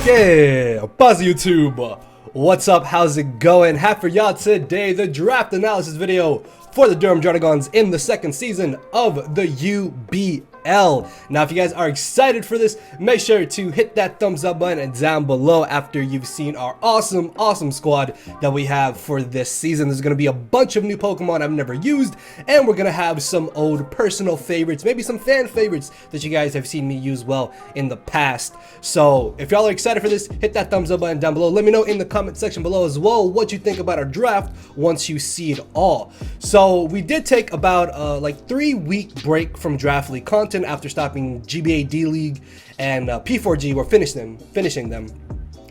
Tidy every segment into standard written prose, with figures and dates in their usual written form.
Okay, Buzz YouTube, what's up, how's it going? Have for y'all today the draft analysis video for the Durham Druddigons in the second season of the UBL. Now, if you guys are excited for this, make sure to hit that thumbs up button down below after you've seen our awesome squad that we have for this season. There's going to be a bunch of new Pokemon I've never used, and we're going to have some old personal favorites, maybe some fan favorites that you guys have seen me use well in the past. So if y'all are excited for this, hit that thumbs up button down below. Let me know in the comment section below as well what you think about our draft once you see it all. So we did take about like 3-week break from Draft League content after stopping GBA D League and P4G. We're finishing them.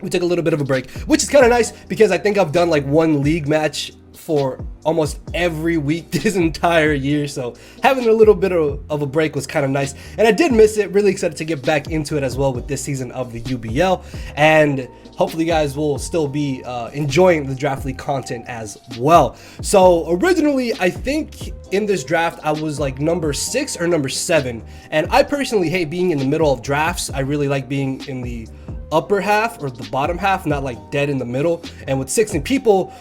We took a little bit of a break, which is kind of nice because I think I've done like one league match for almost every week this entire year, so having a little bit of a break was kind of nice, and I did miss it. Really excited to get back into it as well with this season of the UBL, and hopefully you guys will still be enjoying the Draft League content as well. So originally, I think in this draft I was like number 6 or number 7, and I personally hate being in the middle of drafts. I really like being in the upper half or the bottom half, not like dead in the middle. And with 16 people,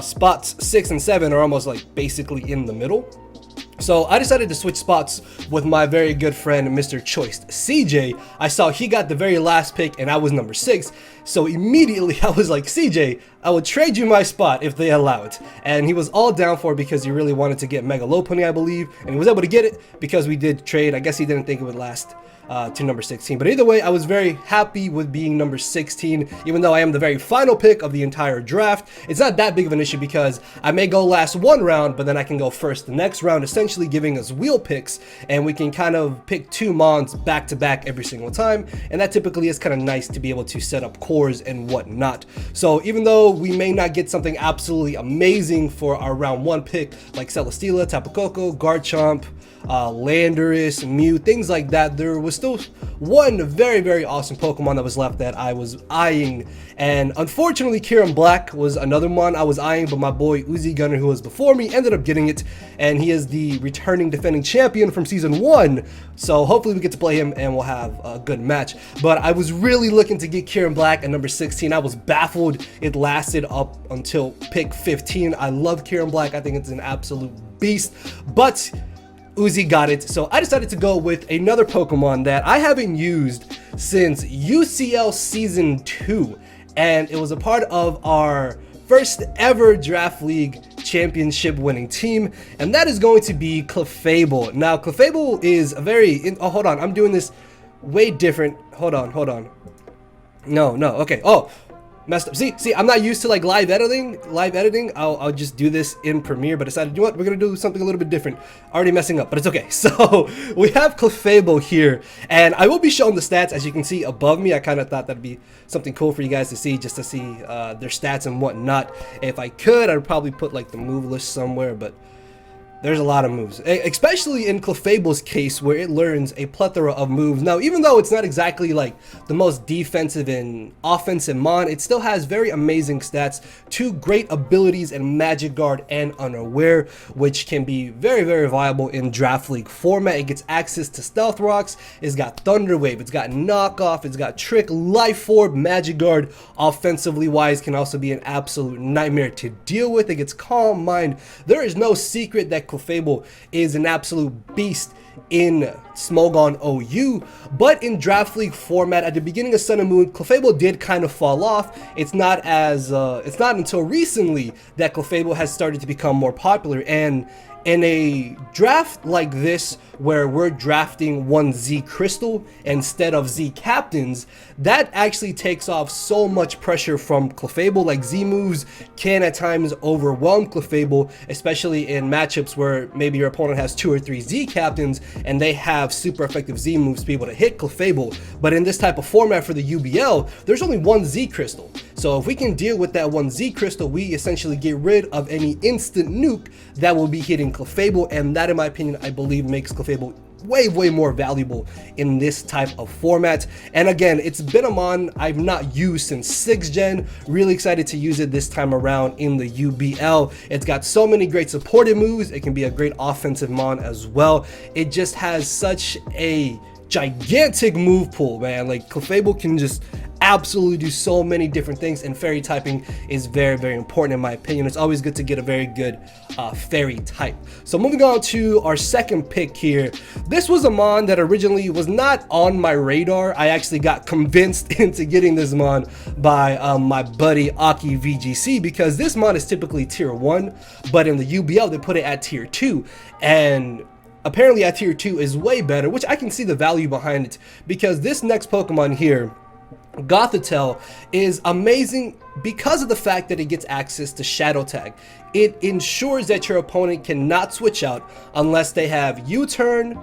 spots 6 and 7 are almost like basically in the middle. So I decided to switch spots with my very good friend Mr. Choice CJ. I saw he got the very last pick and I was number 6, so immediately I was like, CJ, I would trade you my spot if they allow it. And he was all down for it because he really wanted to get Mega Lopunny, I believe, and he was able to get it because we did trade. I guess he didn't think it would last to number 16, but either way, I was very happy with being number 16, even though I am the very final pick of the entire draft. It's not that big of an issue because I may go last one round, but then I can go first the next round, essentially giving us wheel picks, and we can kind of pick 2 mons back to back every single time, and that typically is kind of nice to be able to set up cores and whatnot. So even though we may not get something absolutely amazing for our round 1 pick like Celesteela, Tapu Koko, Garchomp, Landorus, Mew, things like that, there was still one very awesome Pokemon that was left that I was eyeing, and unfortunately Kieran Black was another one I was eyeing, but my boy Uzi Gunner, who was before me, ended up getting it, and he is the returning defending champion from season 1, so hopefully we get to play him and we'll have a good match. But I was really looking to get Kieran Black at number 16. I was baffled it lasted up until pick 15. I love Kieran Black, I think it's an absolute beast, but Uzi got it, so I decided to go with another Pokemon that I haven't used since UCL Season 2, and it was a part of our first ever Draft League championship winning team, and that is going to be Clefable. Now, Clefable is a very... oh, hold on, I'm doing this way different. Hold on. No, okay. Oh, messed up. See, I'm not used to like live editing. I'll just do this in Premiere, but decided, you know what, we're gonna do something a little bit different. Already messing up, but it's okay. So we have Clefable here, and I will be showing the stats as you can see above me. I kind of thought that'd be something cool for you guys to see, just to see their stats and whatnot. If I could, I'd probably put like the move list somewhere, but there's a lot of moves, especially in Clefable's case where it learns a plethora of moves. Now, even though it's not exactly like the most defensive and offensive mon, it still has very amazing stats, 2 great abilities in Magic Guard and Unaware, which can be very viable in Draft League format. It gets access to Stealth Rocks, it's got Thunder Wave, it's got Knockoff, it's got Trick, Life Orb. Magic Guard, offensively wise, can also be an absolute nightmare to deal with. It gets Calm Mind. There is no secret that Clefable is an absolute beast in Smogon OU, but in Draft League format at the beginning of Sun and Moon, Clefable did kind of fall off. It's not until recently that Clefable has started to become more popular, and in a draft like this where we're drafting 1 Z Crystal instead of Z Captains, that actually takes off so much pressure from Clefable. Like, Z moves can at times overwhelm Clefable, especially in matchups where maybe your opponent has 2 or 3 Z Captains and they have super effective Z moves to be able to hit Clefable. But in this type of format for the UBL, there's only 1 Z Crystal. So if we can deal with that 1 Z Crystal, we essentially get rid of any instant nuke that will be hitting Clefable, and that, in my opinion, I believe makes Clefable way more valuable in this type of format. And again, it's been a mon I've not used since 6th gen. Really excited to use it this time around in the UBL. It's got so many great supported moves. It can be a great offensive mon as well. It just has such a gigantic move pool, man. Like, Clefable can just absolutely do so many different things, and fairy typing is very, very important in my opinion. It's always good to get a very good fairy type. So moving on to our second pick here. This was a mon that originally was not on my radar. I actually got convinced into getting this mon by my buddy Aki VGC, because this mon is typically tier 1, but in the UBL they put it at tier 2, and apparently at tier 2 is way better, which I can see the value behind it, because this next Pokemon here, Gotha Tail, is amazing because of the fact that it gets access to Shadow Tag. It ensures that your opponent cannot switch out unless they have U-turn,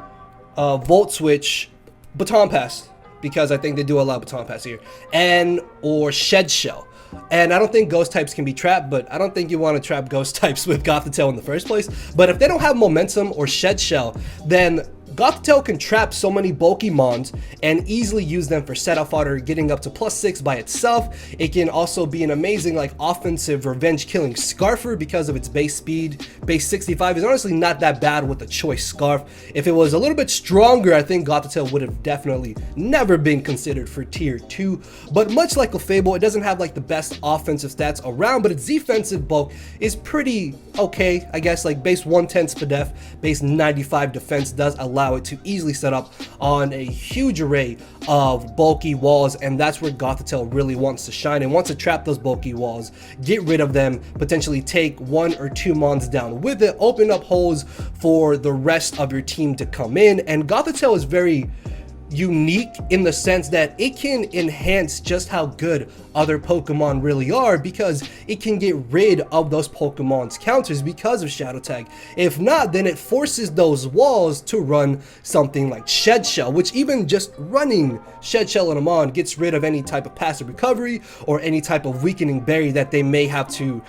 Volt Switch, Baton Pass, because I think they do allow Baton Pass here, and or Shed Shell. And I don't think ghost types can be trapped, but I don't think you want to trap ghost types with Gotha Tail in the first place. But if they don't have momentum or Shed Shell, then Gotha Tail can trap so many bulky mons and easily use them for setup fodder, getting up to +6 by itself. It can also be an amazing like offensive revenge killing Scarfer because of its base speed. Base 65 is honestly not that bad with the choice Scarf. If it was a little bit stronger, I think Gotha Tail would have definitely never been considered for tier 2. But much like Clefable, it doesn't have like the best offensive stats around, but its defensive bulk is pretty okay, I guess. Like base 110 SPDEF, base 95 defense does allow it to easily set up on a huge array of bulky walls, and that's where Gotha Tail really wants to shine and wants to trap those bulky walls, get rid of them, potentially take 1 or 2 mons down with it, open up holes for the rest of your team to come in. And Gotha Tail is very unique in the sense that it can enhance just how good other Pokemon really are, because it can get rid of those Pokemon's counters because of Shadow Tag. If not, then it forces those walls to run something like Shed Shell, which even just running Shed Shell in a mon gets rid of any type of passive recovery or any type of weakening berry that they may have to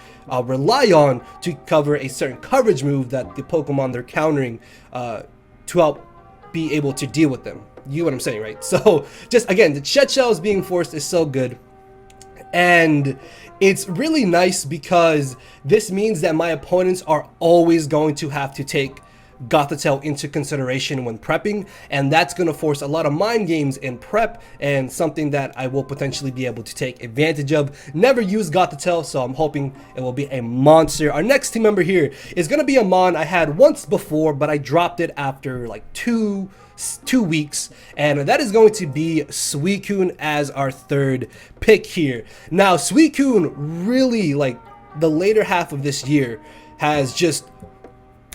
rely on to cover a certain coverage move that the Pokemon they're countering to help be able to deal with them. You know what I'm saying, right? So just again, the Shed Shell is being forced is so good, and it's really nice because this means that my opponents are always going to have to take Gotha Tail into consideration when prepping, and that's going to force a lot of mind games in prep, and something that I will potentially be able to take advantage of. Never use Gotha Tail, so I'm hoping it will be a monster. Our next team member here is going to be a mon I had once before, but I dropped it after like two weeks, and that is going to be Suicune as our third pick here. Now Suicune really, like, the later half of this year has just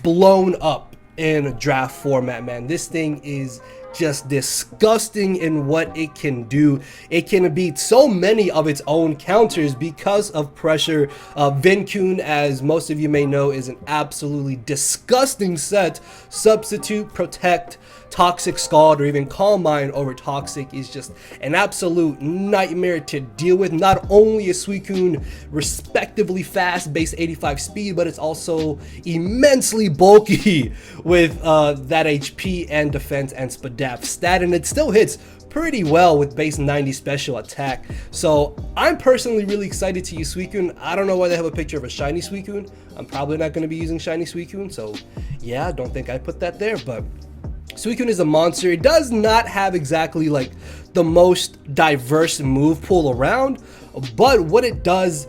blown up in draft format, man. This thing is just disgusting in what it can do. It can beat so many of its own counters because of pressure. Vincune, as most of you may know, is an absolutely disgusting set. Substitute, Protect, Toxic Scald, or even Calm Mind over Toxic is just an absolute nightmare to deal with. Not only is Suicune respectively fast, base 85 speed, but it's also immensely bulky with that HP and defense and SPDEF stat, and it still hits pretty well with base 90 special attack. So I'm personally really excited to use Suicune. I don't know why they have a picture of a shiny Suicune. I'm probably not going to be using shiny Suicune, so yeah, don't think I put that there, but Suicune is a monster. It does not have exactly like the most diverse move pool around, but what it does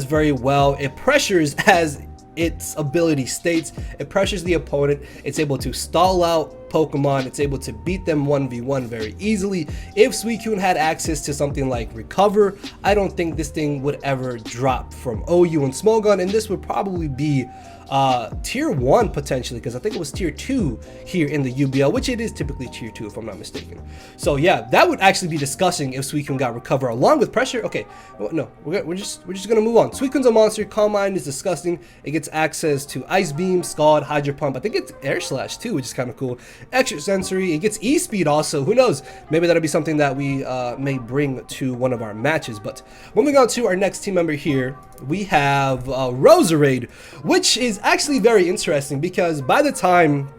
very well. It pressures, as its ability states, it pressures the opponent. It's able to stall out Pokemon. It's able to beat them 1v1 very easily. If Suicune had access to something like Recover, I don't think this thing would ever drop from OU and Smogon, and this would probably be tier 1 potentially, because I think it was tier 2 here in the UBL, which it is typically tier 2 if I'm not mistaken. So yeah, that would actually be disgusting if Suicune got Recover along with pressure. Okay, well, no, we're just gonna move on. Suicune's a monster. Calm Mind is disgusting. It gets access to Ice Beam, Scald, Hydro Pump. I think it's Air Slash too, which is kind of cool. Extra Sensory. It gets E-Speed also. Who knows? Maybe that'll be something that we may bring to one of our matches. But moving on to our next team member here, we have Rosa Raid, which is actually very interesting because by the time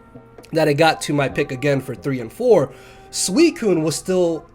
that I got to my pick again for 3 and 4, Suicune was still,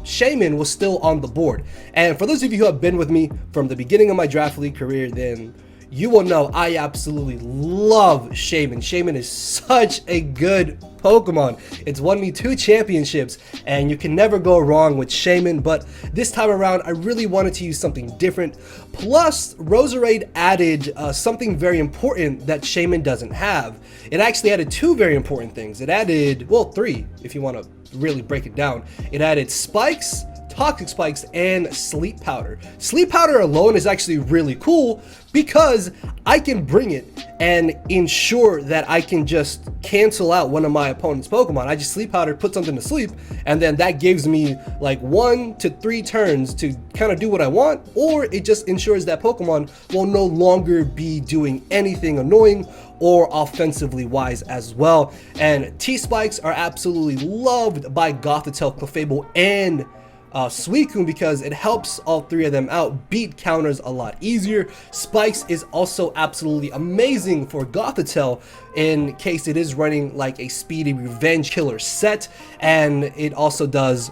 Shaman was still on the board. And for those of you who have been with me from the beginning of my Draft League career, then you will know I absolutely love Shaman. Shaman is such a good Pokemon. It's won me 2 championships, and you can never go wrong with Shaman, but this time around I really wanted to use something different. Plus, Rosa Raid added something very important that Shaman doesn't have. It actually added 2 very important things. It added, well, 3 if you want to really break it down. It added spikes, toxic spikes, and sleep powder. Sleep powder alone is actually really cool because I can bring it and ensure that I can just cancel out one of my opponent's Pokemon. I just sleep powder, put something to sleep, and then that gives me like 1 to 3 turns to kind of do what I want, or it just ensures that Pokemon will no longer be doing anything annoying or offensively wise as well. And T-Spikes are absolutely loved by Gotha Tail, Clefable, and Suicune because it helps all 3 of them out beat counters a lot easier. Spikes is also absolutely amazing for Gotha Tail in case it is running like a speedy revenge killer set, and it also does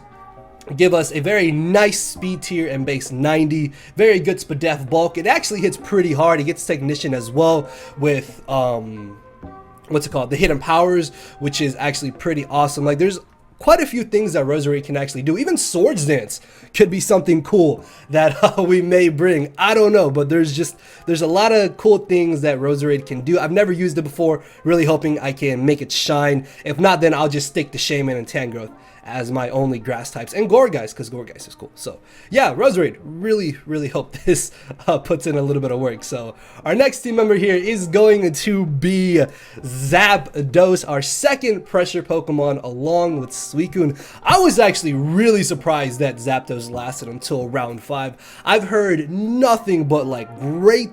give us a very nice speed tier and base 90, very good Spadef bulk. It actually hits pretty hard. It gets Technician as well with what's it called, the hidden powers, which is actually pretty awesome. Like, there's quite a few things that Rosa Raid can actually do. Even Swords Dance could be something cool that we may bring. I don't know, but there's a lot of cool things that Rosa Raid can do. I've never used it before, really hoping I can make it shine. If not, then I'll just stick to Shaman and Tangrowth as my only grass types, and Gourgeist, because Gourgeist is cool. So yeah, Rosa Raid, really hope this puts in a little bit of work. So our next team member here is going to be Zapdos, our second pressure Pokemon along with Suicune. I was actually really surprised that Zapdos lasted until round 5. I've heard nothing but like great,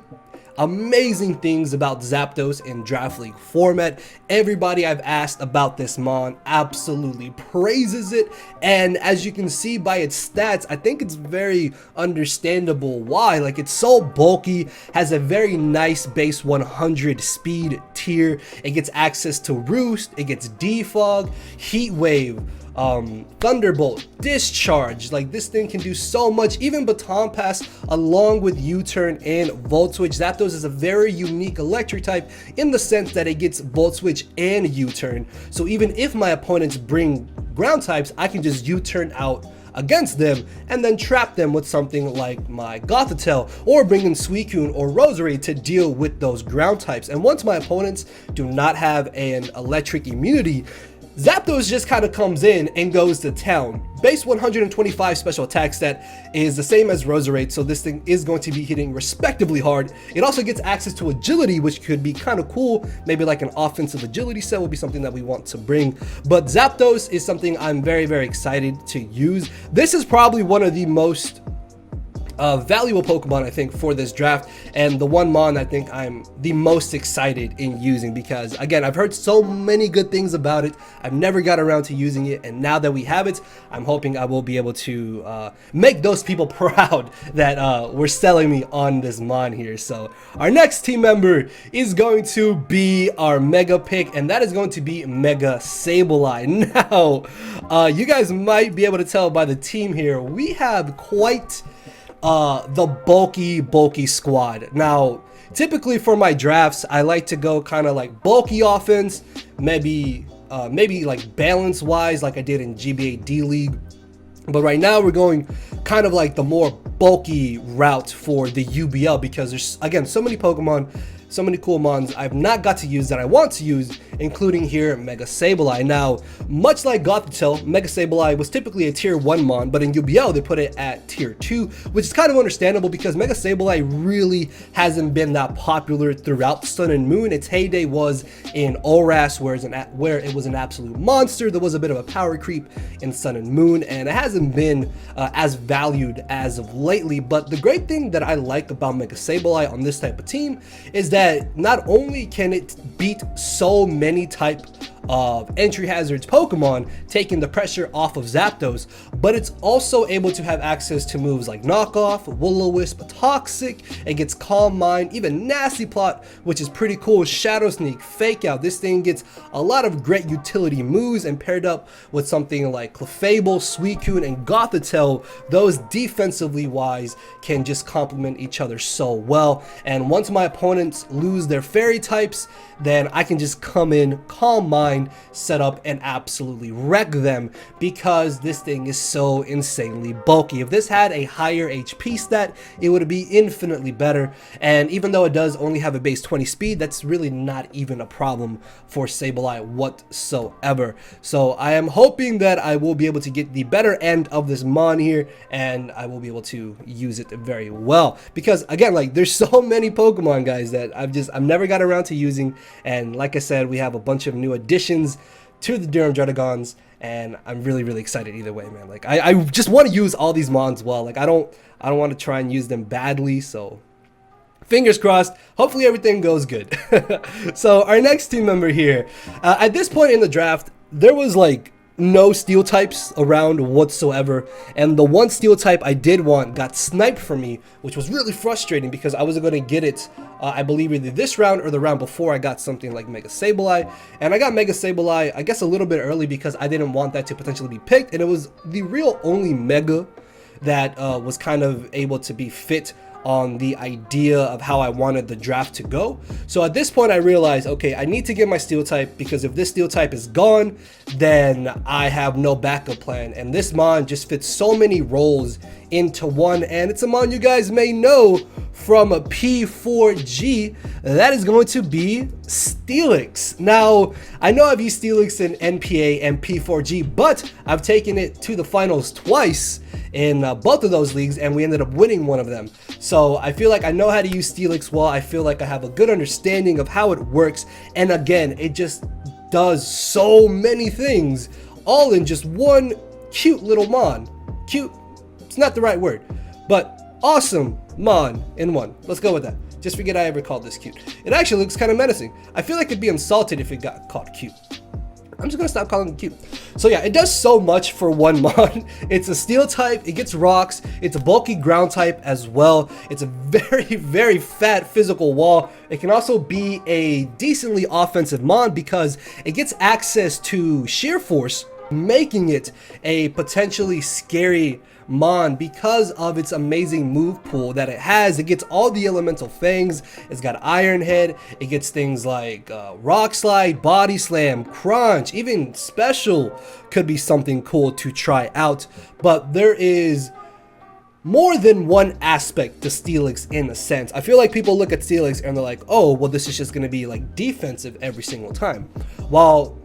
amazing things about Zapdos in Draft League format. Everybody I've asked about this mon absolutely praises it, and as you can see by its stats, I think it's very understandable why. Like, it's so bulky, has a very nice base 100 speed tier, it gets access to Roost, it gets Defog, Heat Wave, Thunderbolt, Discharge. Like, this thing can do so much, even Baton Pass along with U-Turn and Volt Switch. Zapdos is a very unique electric type in the sense that it gets Volt Switch and U-Turn, so even if my opponents bring ground types, I can just U-Turn out against them and then trap them with something like my Gotha Tail, or bring in Suicune or Rosa Raid to deal with those ground types. And once my opponents do not have an electric immunity, Zapdos just kind of comes in and goes to town. Base 125 special attack stat is the same as Rosa Raid, so this thing is going to be hitting respectively hard. It also gets access to agility, which could be kind of cool. Maybe like an offensive agility set will be something that we want to bring. But Zapdos is something I'm very excited to use. This is probably one of the most valuable Pokemon, I think, for this draft, and the one mon I think I'm the most excited in using, because again, I've heard so many good things about it. I've never got around to using it, and now that we have it, I'm hoping I will be able to make those people proud that were selling me on this mon here. So our next team member is going to be our mega pick, and that is going to be Mega Sableye. Now, you guys might be able to tell by the team here, we have quite the bulky squad. Now, typically for my drafts, I like to go kind of like bulky offense, maybe like balance wise, like I did in GBA D League. But right now we're going kind of like the more bulky route for the UBL, because there's, again, so many Pokemon, so many cool mons I've not got to use that I want to use, including here Mega Sableye. Now, much like Gotha Tail, Mega Sableye was typically a tier 1 mon, but in UBL they put it at tier 2, which is kind of understandable because Mega Sableye really hasn't been that popular throughout Sun and Moon. Its heyday was in ORAS, where it was an absolute monster. There was a bit of a power creep in Sun and Moon, and it hasn't been as valued as of lately. But the great thing that I like about Mega Sableye on this type of team is that not only can it beat so many type of entry hazards Pokemon, taking the pressure off of Zapdos, but it's also able to have access to moves like Knockoff, Will-O-Wisp, Toxic, it gets Calm Mind, even Nasty Plot, which is pretty cool, Shadow Sneak, Fake Out. This thing gets a lot of great utility moves, and paired up with something like Clefable, Suicune, and Gotha Tail, those defensively wise can just complement each other so well. And once my opponents lose their fairy types, then I can just come in, Calm Mind, set up, and absolutely wreck them, because this thing is so insanely bulky. If this had a higher HP stat, it would be infinitely better, and even though it does only have a base 20 speed, that's really not even a problem for Sableye whatsoever. So I am hoping that I will be able to get the better end of this mon here, and I will be able to use it very well, because again, like, there's so many Pokemon, guys, that I've never got around to using. And like I said, we have a bunch of new additions to the DURHAM Druddigons, and I'm really excited either way, man. Like, I just want to use all these mons well. Like, I don't want to try and use them badly, so fingers crossed, hopefully everything goes good. So our next team member here, at this point in the draft, there was like no steel types around whatsoever, and the one steel type I did want got sniped from me, which was really frustrating because I wasn't going to get it, I believe either this round or the round before I got something like Mega Sableye, and I got Mega Sableye I guess a little bit early because I didn't want that to potentially be picked, and it was the real only Mega that was kind of able to be fit on the idea of how I wanted the draft to go. So at this point I realized, okay, I need to get my steel type, because if this steel type is gone, then I have no backup plan, and this mon just fits so many roles into one, and it's a mon you guys may know from a P4G. That is going to be Steelix. Now, I know I've used Steelix in NPA and P4G, but I've taken it to the finals twice in both of those leagues, and we ended up winning one of them. So I feel like I know how to use Steelix well. I feel like I have a good understanding of how it works, and again, it just does so many things all in just one cute little mon. Cute, it's not the right word, but awesome mon in one. Let's go with that. Just forget I ever called this cute. It actually looks kind of menacing. I feel like it'd be insulted if it got called cute. I'm just gonna stop calling it cute. So yeah, it does so much for one mon. It's a steel type, it gets rocks, it's a bulky ground type as well. It's a very fat physical wall. It can also be a decently offensive mon because it gets access to sheer force, making it a potentially scary mon because of its amazing move pool that it has. It gets all the elemental things. It's got Iron Head. It gets things like Rock Slide, Body Slam, Crunch, even Special could be something cool to try out. But there is more than one aspect to Steelix in a sense. I feel like people look at Steelix and they're like, oh, well, this is just going to be like defensive every single time. While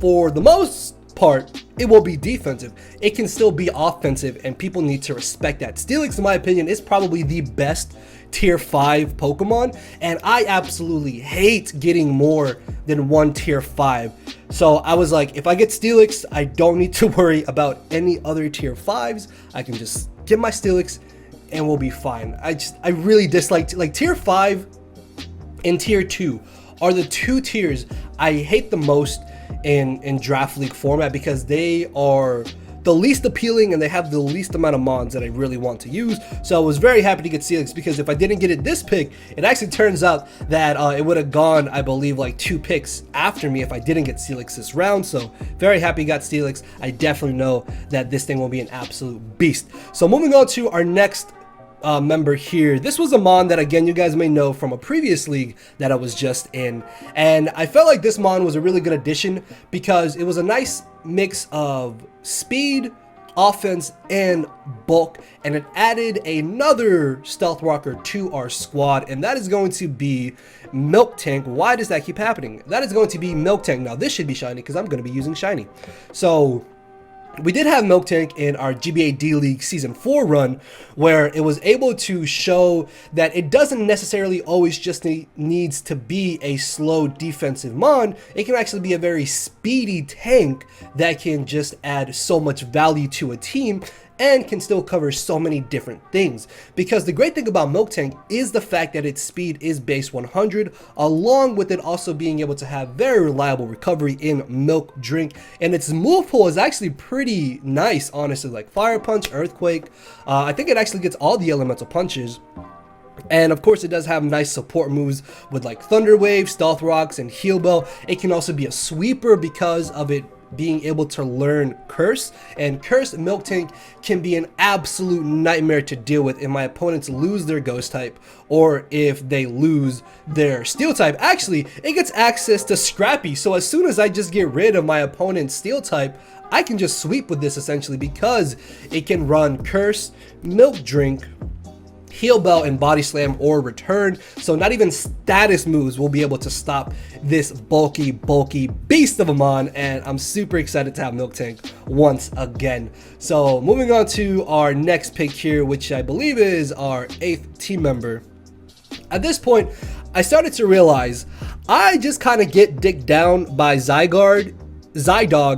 for the most part, it will be defensive, it can still be offensive, and people need to respect that. Steelix, in my opinion, is probably the best tier 5 Pokemon, and I absolutely hate getting more than one tier 5. So I was like, if I get Steelix, I don't need to worry about any other tier 5s. I can just get my Steelix and we'll be fine. I really dislike, like, tier 5 and tier 2 are the two tiers I hate the most in draft league format, because they are the least appealing and they have the least amount of mons that I really want to use. So I was very happy to get Steelix, because if I didn't get it this pick, it actually turns out that it would have gone, I believe, like 2 picks after me if I didn't get Steelix this round. So very happy got Steelix. I definitely know that this thing will be an absolute beast. So moving on to our next member here. This was a mon that, again, you guys may know from a previous league that I was just in, and I felt like this mon was a really good addition because it was a nice mix of speed, offense, and bulk, and it added another stealth walker to our squad, and that is going to be Milk Tank. Why does that keep happening? That is going to be Milk Tank. Now this should be shiny because I'm going to be using shiny. So we did have Milk Tank in our GBA D League Season 4 run, where it was able to show that it doesn't necessarily always just needs to be a slow defensive mon. It can actually be a very speedy tank that can just add so much value to a team. and can still cover so many different things. Because the great thing about Miltank is the fact that its speed is base 100, along with it also being able to have very reliable recovery in Milk Drink, and its move pool is actually pretty nice, honestly, like Fire Punch, Earthquake. I think it actually gets all the elemental punches. And of course it does have nice support moves with like Thunder Wave, Stealth Rocks, and Heal Bell. It can also be a sweeper because of it being able to learn Curse, and Curse Miltank can be an absolute nightmare to deal with if my opponents lose their Ghost type or if they lose their Steel type. Actually, it gets access to Scrappy, so as soon as I just get rid of my opponent's Steel type, I can just sweep with this essentially because it can run Curse, Milk Drink, Heal Bell, and Body Slam or Return, so not even status moves will be able to stop this bulky beast of a mon, and I'm super excited to have Miltank once again. So moving on to our next pick here, which I believe is our 8th team member. At this point, I started to realize I just kind of get dicked down by Zydog,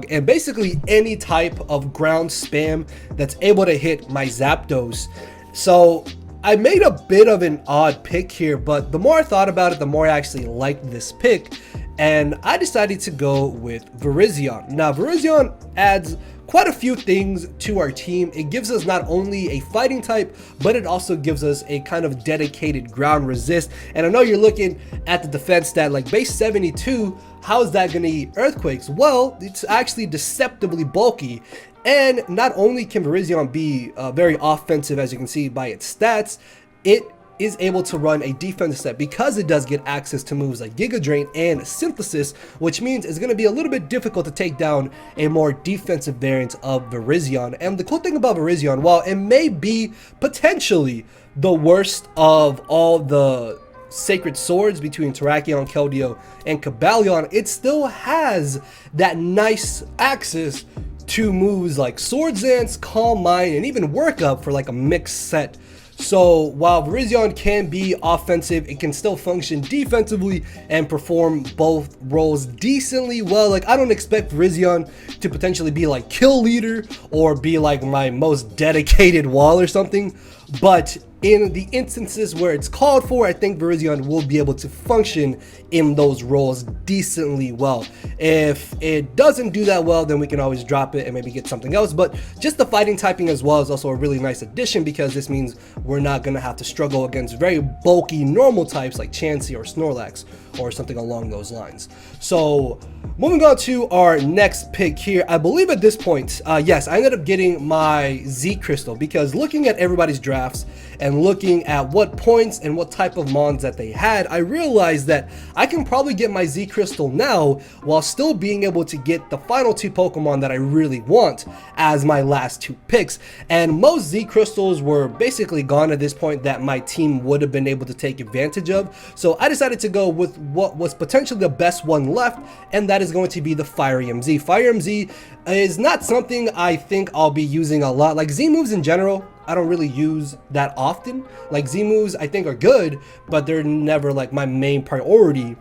and basically any type of ground spam that's able to hit my Zapdos. So I made a bit of an odd pick here, but the more I thought about it, the more I actually liked this pick, and I decided to go with Virizion. Now, Virizion adds quite a few things to our team. It gives us not only a fighting type, but it also gives us a kind of dedicated ground resist. And I know you're looking at the defense stat, like base 72, how is that going to eat earthquakes? Well, it's actually deceptively bulky. And not only can Virizion be very offensive, as you can see by its stats, it is able to run a defensive set because it does get access to moves like Giga Drain and Synthesis, which means it's going to be a little bit difficult to take down a more defensive variant of Virizion. And the cool thing about Virizion, while it may be potentially the worst of all the Sacred Swords between Terrakion, Keldeo, and Cobalion, it still has that nice access to moves like Sword Dance, Calm Mind, and even Work Up for like a mixed set. So while Virizion can be offensive, it can still function defensively and perform both roles decently well. Like, I don't expect Virizion to potentially be like kill leader or be like my most dedicated wall or something, but in the instances where it's called for, I think Virizion will be able to function in those roles decently well. If it doesn't do that well, then we can always drop it and maybe get something else. But just the fighting typing as well is also a really nice addition, because this means we're not going to have to struggle against very bulky normal types like Chansey or Snorlax or something along those lines. So moving on to our next pick here, I believe at this point, yes, I ended up getting my Z Crystal, because looking at everybody's drafts and looking at what points and what type of mons that they had, I realized that I can probably get my Z Crystal now while still being able to get the final 2 Pokemon that I really want as my last 2 picks. And most Z Crystals were basically gone at this point that my team would have been able to take advantage of. So I decided to go with what was potentially the best one left, and that is going to be the FireMZ. FireMZ is not something I think I'll be using a lot. Like Z moves in general, I don't really use that often. Like Z moves I think are good, but they're never like my main priority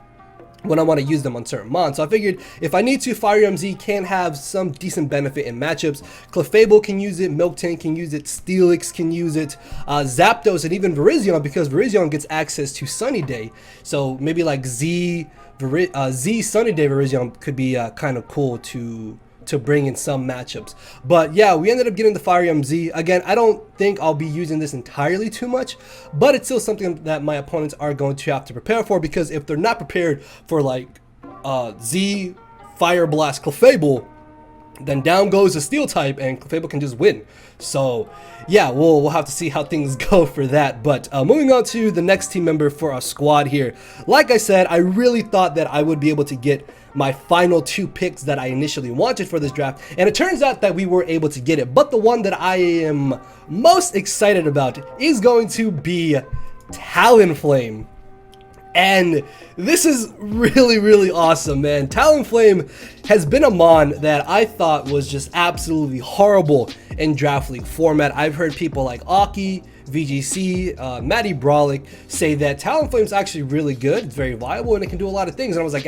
when I want to use them on certain mons. So I figured if I need to, FireMZ can have some decent benefit in matchups. Clefable can use it, Miltank can use it, Steelix can use it, Zapdos, and even Virizion, because Virizion gets access to Sunny Day. So maybe like Z Sunny Day Virizion could be kind of cool to bring in some matchups. But yeah, we ended up getting the FireMZ. Again, I don't think I'll be using this entirely too much, but it's still something that my opponents are going to have to prepare for, because if they're not prepared for like Z Fire Blast Clefable, then down goes the Steel type and Clefable can just win. So yeah, we'll have to see how things go for that. But moving on to the next team member for our squad here. Like I said, I really thought that I would be able to get my final 2 picks that I initially wanted for this draft, and it turns out that we were able to get it. But the one that I am most excited about is going to be Talonflame. And this is really awesome, man. Talonflame has been a mon that I thought was just absolutely horrible in Draft League format. I've heard people like Aki, VGC, Matty Brawlick say that Talonflame is actually really good. It's very viable and it can do a lot of things. And I was like,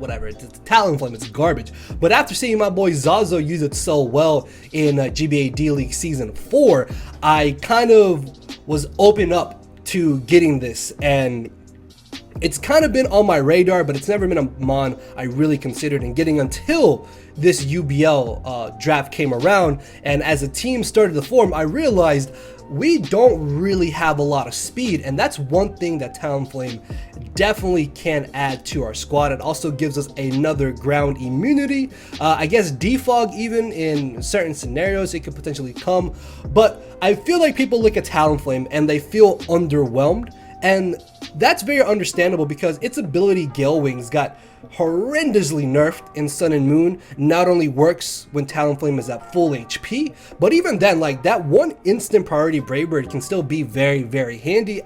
whatever. It's Talonflame. It's garbage. But after seeing my boy Zazo use it so well in GBA D-League Season 4, I kind of was open up to getting this, and it's kind of been on my radar, but it's never been a mon I really considered in getting until this UBL draft came around. And as a team started to form, I realized we don't really have a lot of speed, and that's one thing that Talonflame definitely can add to our squad. It also gives us another ground immunity. I guess defog, even in certain scenarios, it could potentially come, but I feel like people look at Talonflame and they feel underwhelmed, and that's very understandable because its ability Gale Wings got horrendously nerfed in Sun and Moon. Not only works when Talonflame is at full HP, but even then, like, that one instant priority Brave Bird can still be very, very handy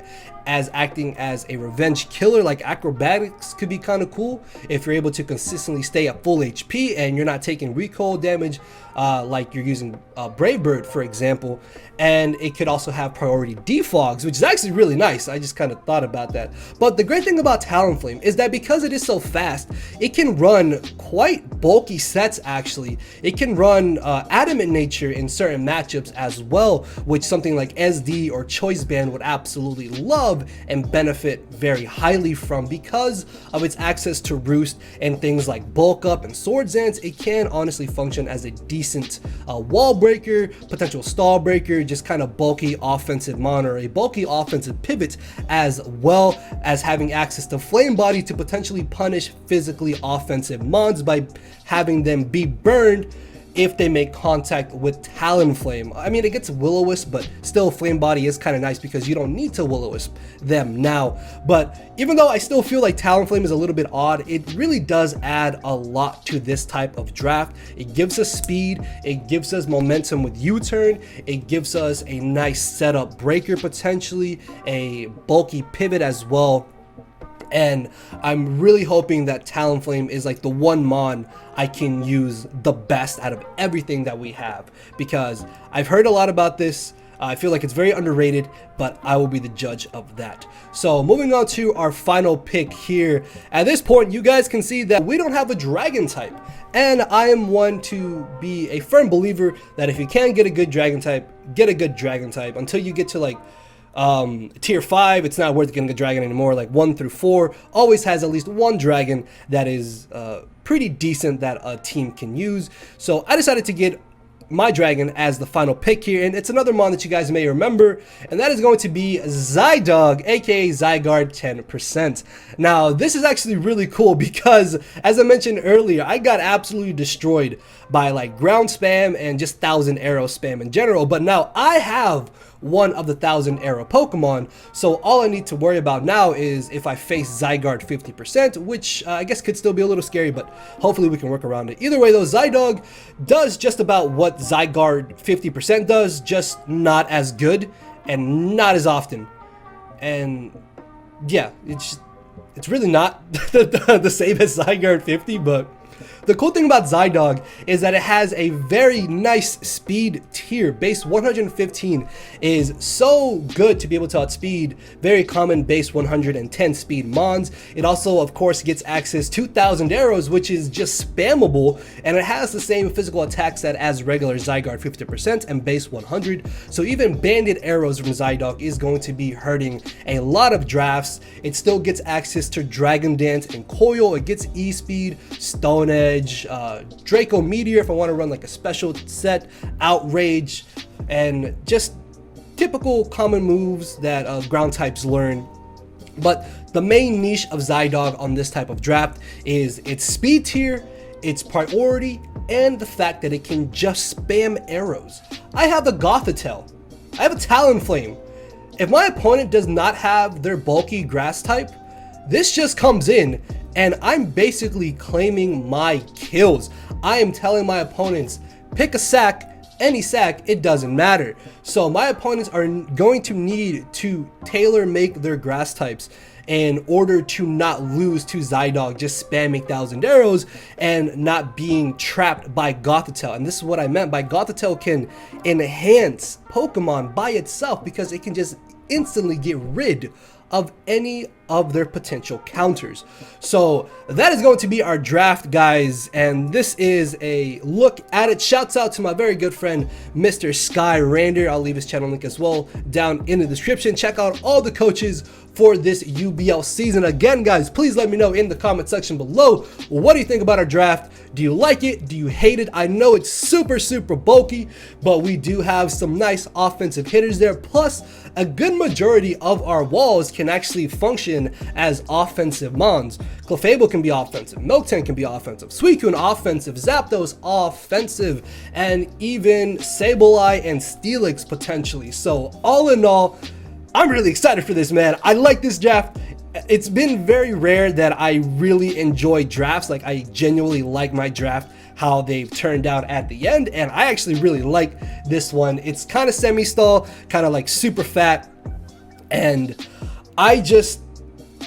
as acting as a revenge killer. Like, acrobatics could be kind of cool if you're able to consistently stay at full HP and you're not taking recoil damage like you're using Brave Bird, for example. And it could also have priority defogs, which is actually really nice. I just kind of thought about that. But the great thing about Talonflame is that because it is so fast, it can run quite bulky sets. Actually, it can run Adamant Nature in certain matchups as well, which something like SD or Choice Band would absolutely love and benefit very highly from. Because of its access to Roost and things like Bulk Up and Sword Zance, it can honestly function as a decent wall breaker, potential stall breaker, just kind of bulky offensive mon, or a bulky offensive pivot, as well as having access to Flame Body to potentially punish physically offensive mons by having them be burned if they make contact with Talonflame. I mean, it gets Will-O-Wisp, but still Flame Body is kind of nice because you don't need to Will-O-Wisp them now. But even though I still feel like Talonflame is a little bit odd, it really does add a lot to this type of draft. It gives us speed, it gives us momentum with U-turn, it gives us a nice setup breaker, potentially a bulky pivot as well. And I'm really hoping that Talonflame is like the one mon I can use the best out of everything that we have, because I've heard a lot about this. I feel like it's very underrated, but I will be the judge of that. So moving on to our final pick here. At this point, you guys can see that we don't have a dragon type. And I am one to be a firm believer that if you can get a good dragon type, get a good dragon type. Until you get to like tier 5, it's not worth getting a dragon anymore. Like 1 through 4 always has at least one dragon that is pretty decent that a team can use. So I decided to get my dragon as the final pick here, and it's another mon that you guys may remember, and that is going to be Zydog, aka Zygarde 10%. Now this is actually really cool because, as I mentioned earlier, I got absolutely destroyed by like ground spam and just 1000 arrow spam in general, but now I have one of the 1000 arrow Pokemon, so all I need to worry about now is if I face Zygarde 50%, which I guess could still be a little scary, but hopefully we can work around it. Either way though, Zydog does just about what Zygarde 50% does, just not as good and not as often. And yeah, it's really not the same as Zygarde 50, but the cool thing about Zydog is that it has a very nice speed tier. Base 115 is so good to be able to outspeed very common base 110 speed mons. It also, of course, gets access to 1000 arrows, which is just spammable, and it has the same physical attack set as regular Zygarde 50% and base 100. So even banded arrows from Zydog is going to be hurting a lot of drafts. It still gets access to Dragon Dance and Coil. It gets E-Speed, Stone Edge, Draco Meteor if I want to run like a special set, Outrage, and just typical common moves that ground types learn. But the main niche of Zydog on this type of draft is its speed tier, its priority, and the fact that it can just spam arrows. I have a Gotha Tail, I have a Talonflame. If my opponent does not have their bulky grass type, this just comes in and I'm basically claiming my kills. I am telling my opponents, pick a sack, any sack, it doesn't matter. So my opponents are going to need to tailor make their grass types in order to not lose to Zydog just spamming 1,000 arrows and not being trapped by Gotha Tail. And this is what I meant by Gotha Tail can enhance Pokemon by itself because it can just instantly get rid of any of their potential counters. So that is going to be our draft, guys, and this is a look at it. Shouts out to my very good friend Mr. Sky Rander. I'll leave his channel link as well down in the description. Check out all the coaches for this UBL season. Again, guys, please let me know in the comment section below, what do you think about our draft? Do you like it? Do you hate it? I know it's super bulky, but we do have some nice offensive hitters there, plus a good majority of our walls can actually function as offensive mons. Clefable can be offensive, Miltank can be offensive, Suicune offensive, Zapdos offensive, and even Sableye and Steelix potentially. So all in all, I'm really excited for this, man. I like this draft. It's been very rare that I really enjoy drafts. Like, I genuinely like my draft, how they've turned out at the end, and I actually really like this one. It's kind of semi-stall, kind of like super fat, and I just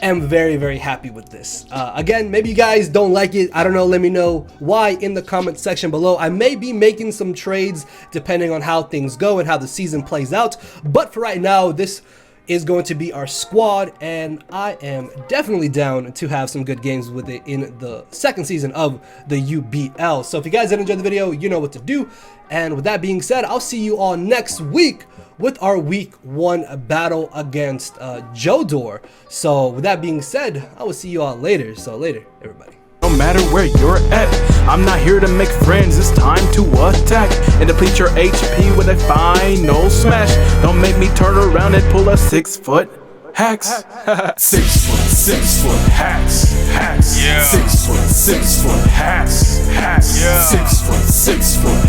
am very happy with this. Again, maybe you guys don't like it. I don't know. Let me know why in the comment section below. I may be making some trades depending on how things go and how the season plays out, but for right now, this is going to be our squad, and I am definitely down to have some good games with it in the second season of the UBL. So if you guys did enjoy the video, you know what to do. And with that being said, I'll see you all next week with our week 1 battle against Jodor. So with that being said, I will see you all later. So later, everybody. No matter where you're at, I'm not here to make friends, it's time to attack and deplete your HP with a final smash. Don't make me turn around and pull a 6-foot hacks. 6 foot hacks, hacks. Yeah. 6 foot hacks, hacks. Yeah. 6 foot